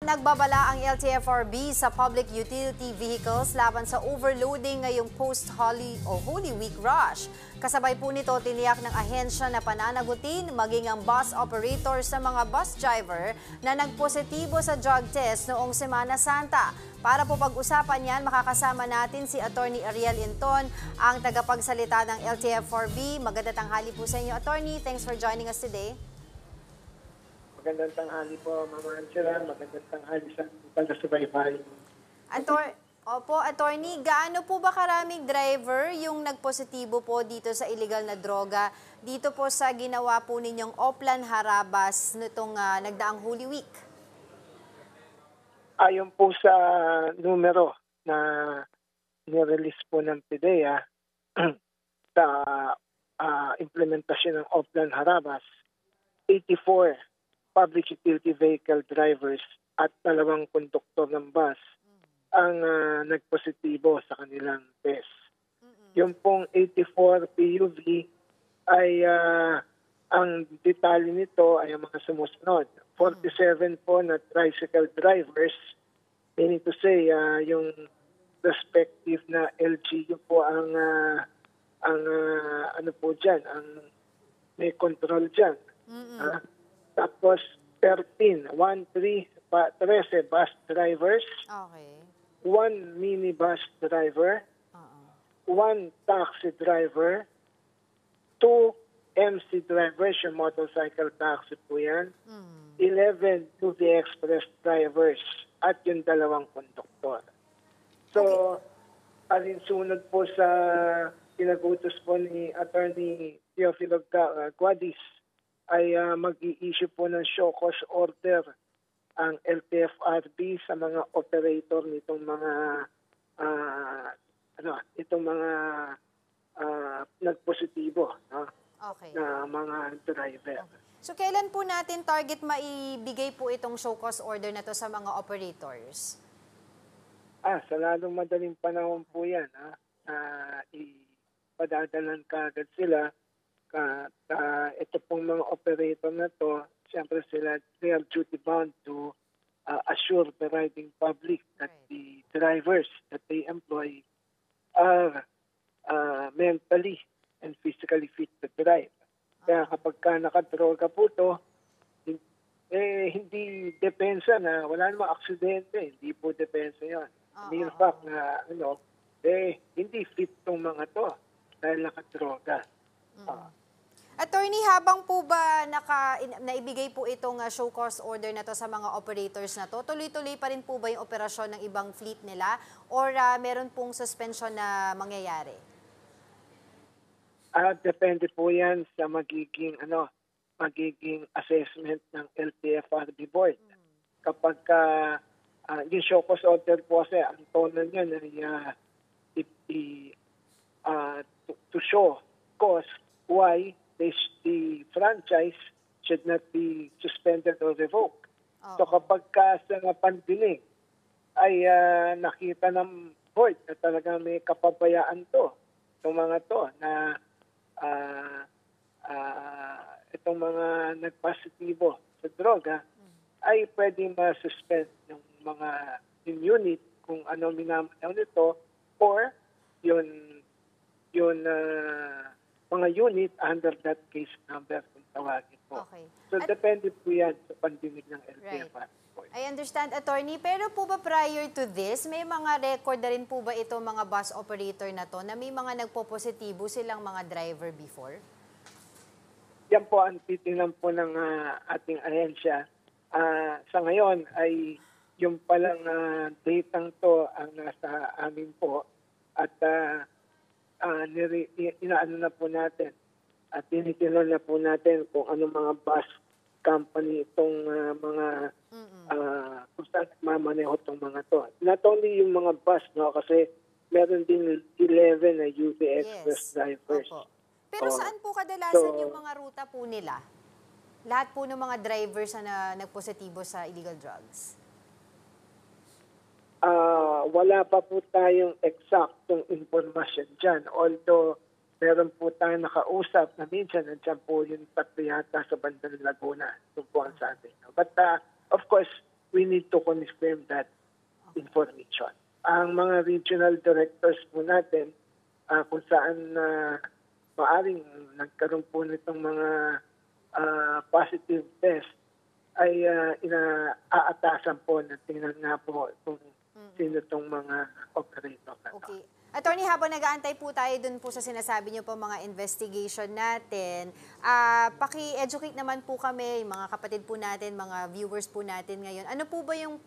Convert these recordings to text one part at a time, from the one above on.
Nagbabala ang LTFRB sa public utility vehicles laban sa overloading ngayong post-Holy Week rush. Kasabay po nito tiniyak ng ahensya na pananagutin maging ang bus operator sa mga bus driver na nagpositibo sa drug test noong Semana Santa. Para po pag-usapan yan, makakasama natin si Attorney Ariel Inton, ang tagapagsalita ng LTFRB. Magandang tanghali po sa inyo, Attorney. Thanks for joining us today. Magandang tanghali po, Mama Angela. Magandang tanghali sa taga-subaybay. Attorney, gaano po ba karaming driver yung nagpositibo po dito sa illegal na droga dito po sa ginawa po ninyong Oplan Harabas nitong nagdaang Holy Week? Ayon po sa numero na nirelease po ng PIDEA sa implementasyon ng Oplan Harabas, 84 public utility vehicle drivers at 2 konduktor ng bus ang nagpositibo sa kanilang test. Yung pong 84 PUV ay ang detalye nito ay ang mga sumusunod. 47 po na tricycle drivers, meaning to say yung respective na LGU po ang ano po dyan, ang may control dyan. Tapos 13 bus drivers, Okay. 1 minibus driver, 1 taxi driver, 2 MC drivers, yung motorcycle taxi po yan, 11 2V express drivers, at yung 2 konduktor. So, alinsunod po sa pinagutos po ni Attorney Teofilo Guadis, ay mag-i-issue po ng show cause order ang LTFRB sa mga operator nitong mga nagpositibo, no? Okay. Na mga driver. Okay. So kailan po natin target maibigay po itong show cause order na to sa mga operators? Sa lalong madaling panahon po yan. Ipadadalan kaagad sila. Ito pong mga operator na to, siyempre sila, they are duty bound to assure the riding public that the drivers that they employ are mentally and physically fit to drive. Kaya kapag nakadroga po to, hindi depensa na wala namang aksidente, hindi po depensa yun. In fact na hindi fit tong mga to dahil nakadroga. Attorney, habang po ba naibigay po itong show cause order na to sa mga operators na to, tuloy-tuloy pa rin po ba yung operasyon ng ibang fleet nila or meron pong suspension na mangyayari? Depende po yan sa magiging assessment ng LTFRB board. Kapag yung show cause order po kasi, ang tono niyan ay to show cause why the franchise should not be suspended or revoked. So kapag sa pandinig ay nakita ng board na talagang may kapabayaan to, itong mga to na itong mga nagpositibo sa droga, ay pwedeng ma-suspend yung mga unit kung ano minamanaw nito or yun mga unit under that case number kung tawagin po. Okay. So, depende po yan sa pandinig ng LTFRB. Right. I understand, Attorney. Pero po ba prior to this, may mga record na rin po ba ito mga bus operator na to na may mga nagpo-positibo silang mga driver before? Yan po ang titingnan po ng ating ahensya. Sa ngayon ay yung palang datang to ang nasa amin po at inaano na po natin at tinitingnan na po natin kung anong mga bus company itong mga kung saan mamaneho itong mga to. Not only yung mga bus, no, kasi meron din 11 na UV Express drivers. Opo. Pero saan po kadalasan yung mga ruta po nila? Lahat po ng mga drivers na nagpositibo sa illegal drugs? Wala pa po tayong eksaktong informasyon dyan. Although, meron po tayong nakausap na minsan nandiyan po yung tatlo yata sa bandang Laguna. Ito po ang sabi. But, of course, we need to confirm that information. Ang mga regional directors po natin, kung saan maaring nagkaroon po nitong mga positive test, ay inaatasan po na tingnan nga po kung sino itong mga operator na to. Okay. Attorney, habang nag-aantay po tayo dun po sa sinasabi niyo po mga investigation natin, paki-educate naman po kami, yung mga kapatid po natin, mga viewers po natin ngayon. Ano po ba yung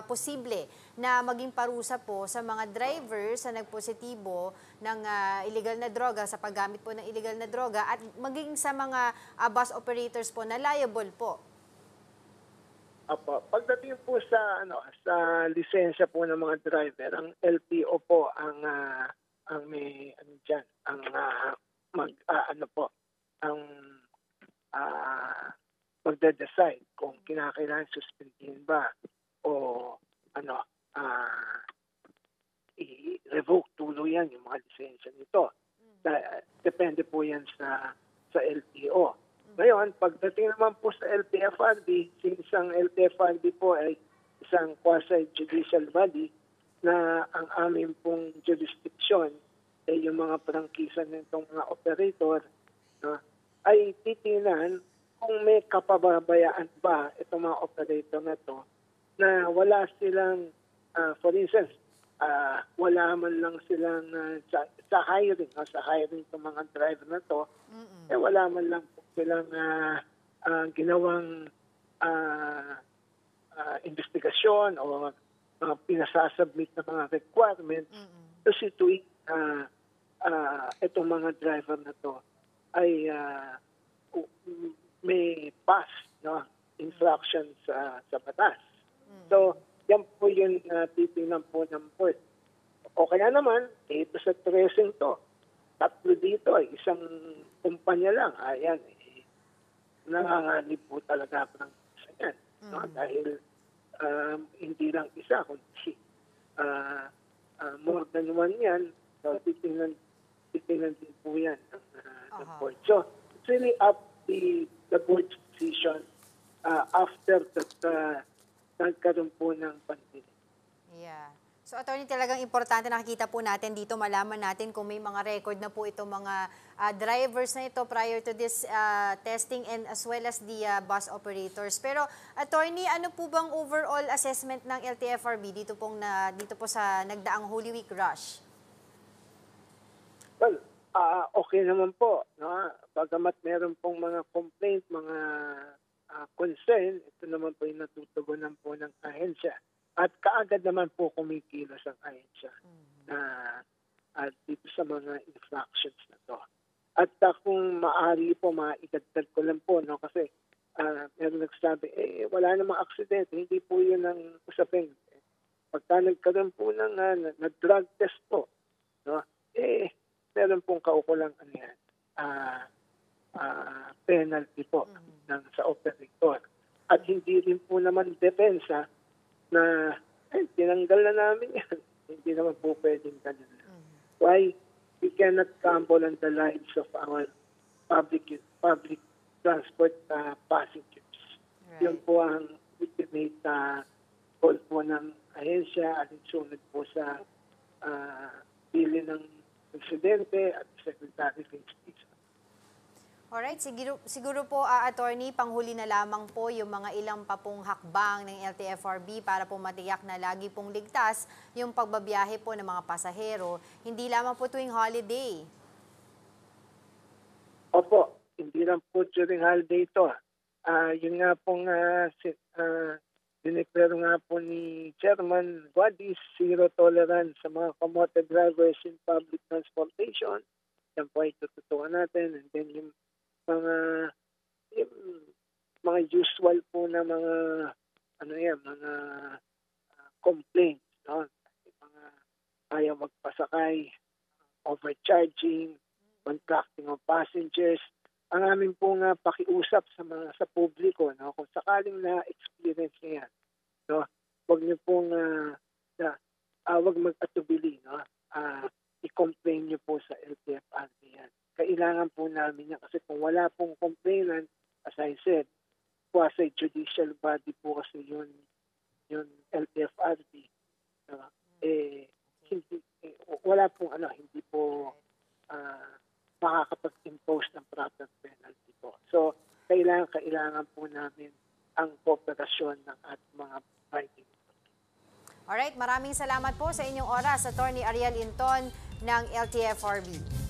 posible na maging parusa po sa mga drivers na nagpositibo ng illegal na droga, sa paggamit po ng illegal na droga, at maging sa mga bus operators po na liable po? Apo, pagdating po sa sa lisensya po ng mga driver, ang LTO po ang may diyan, ang magde-decide kung kinakailangan suspendin ba o i-revoke tuluyan yung mga lisensya nito. Depende po yan sa LTO. Ngayon, pagdating naman po sa LTFRB, isang LTFRB po ay isang quasi-judicial body na ang aming pong jurisdiction ay yung mga prangkisa nitong mga operator, ay titingnan kung may kapababayaan ba itong mga operator na to na wala silang, for instance, wala man lang silang sa hiring ng mga driver na to, wala man lang po silang ginawang investigasyon o pinasasubmit na mga requirements kasi tuwing itong mga driver na to ay may past infractions sa batas. So, yan po yung titingnan po ng board. O kaya naman, dito sa tracing to, tatlo dito ay isang kumpanya lang. Ayan, nanganganib po talaga ng isa yan. Dahil hindi lang isa, kundi more than one yan. So, titingnan din po yan ng board. So, it's really up the board's decision after that nagkaroon po ng pandemic. Yeah. So, Attorney, talagang importante nakikita po natin dito, malaman natin kung may mga record na po itong mga drivers na ito prior to this testing and as well as the bus operators. Pero, Attorney, ano po bang overall assessment ng LTFRB dito po sa nagdaang Holy Week rush? Well, okay naman po. Bagamat meron pong mga complaint, mga concern, ito naman po yung natutugunan po ng ahensya. At kaagad naman po kumikilos ang ahensya dito sa mga infractions na to. At kung maaari po, maidagdag ko lang po, kasi meron nagsabi, wala namang aksidente, hindi po yun ang usapin. Pagka nagkaroon po ng nag-drug test po, meron pong kaukulang penalty po sa operator. At hindi rin po naman depensa na tinanggal na namin yan. Hindi naman po pwedeng ganun. Why? We cannot gamble on the lives of our public transport passengers. Right. Yun po ang ultimate goal po ng ahensya at sunod po sa bili ng Presidente at Secretary of Justice. Alright, siguro po, Attorney, panghuli na lamang po yung mga ilang pa pong hakbang ng LTFRB para po matiyak na lagi pong ligtas yung pagbabiyahe po ng mga pasahero, hindi lamang po tuwing holiday. Opo, hindi lang po during holiday ito. Yun nga pong dineclare nga po ni Chairman, what is zero tolerance sa mga kamote drivers in public transportation. Yan po ay tututuan natin. And then yung mga usual po na mga mga complaints, mga ayaw magpasakay, overcharging, contracting of passengers. Ang amin po nga pakiusap sa publiko, kung sakaling na-experience niya yan, huwag niyo pong huwag mag-atubili, i-complain niyo po sa LTFRB yan. Kailangan po namin yan kasi kung wala pong complainant, as I said, quasi-judicial body po kasi yun yung LTFRB, hindi, wala pong hindi po makakapag-impose ng proper penalty po. So, kailangan po namin ang kooperasyon ng ating mga fighting. Alright, maraming salamat po sa inyong oras, Attorney Ariel Inton ng LTFRB.